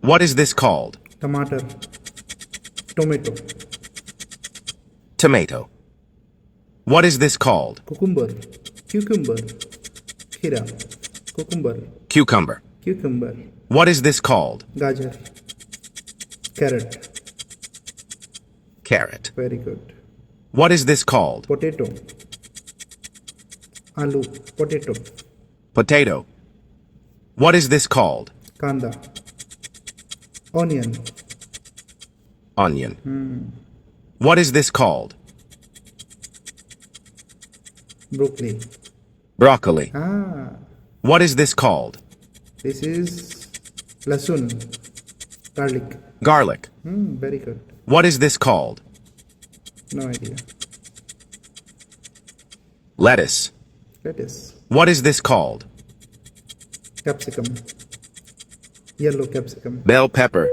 What is this called? Tomato. Tomato. Tomato. What is this called? Cucumber. Cucumber. Khira. Cucumber. Cucumber. Cucumber. What is this called? Gajar. Carrot. Carrot. Very good. What is this called? Potato. Aloo. Potato. Potato. What is this called? Kanda. Onion. Onion. What is this called? Broccoli. Broccoli. What is this called? This is lasun. Garlic. Garlic. Very good. What is this called? No idea. Lettuce. Lettuce. What is this called? Capsicum. Yellow capsicum. Bell pepper.